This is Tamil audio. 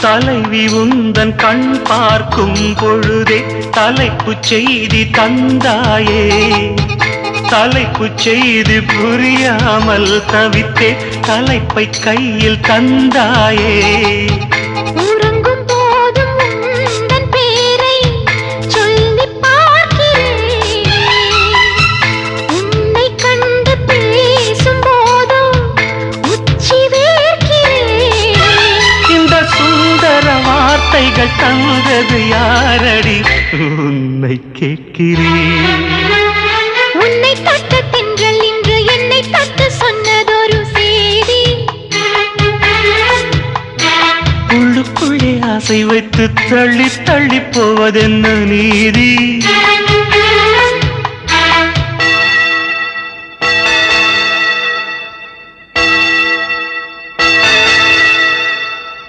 தலைவி உந்தன் கண் பார்க்கும் பொழுதே தலைப்புச் செய்தி தந்தாயே. தலைப்புச் செய்தி புரியாமல் தவித்தே தலைப்பை கையில் தந்தாயே. உறங்கும் போதும் உந்தன் பேரை சொல்லி பார்க்கிறேன். உன்னை கண்டு பேசும் போதோ உச்சி வேர்க்கிறேன். இந்த சுந்தர வார்த்தைகள் தந்தது யாரடி உன்னை கேட்கிறேன். உன்னை தொட்ட தென்றல் இன்று என்னை தொட்டு சொன்னதொரு செய்தி. உள்ளுக்குள்ளே ஆசை வைத்து தள்ளி தள்ளி போவதென்ன நீதி.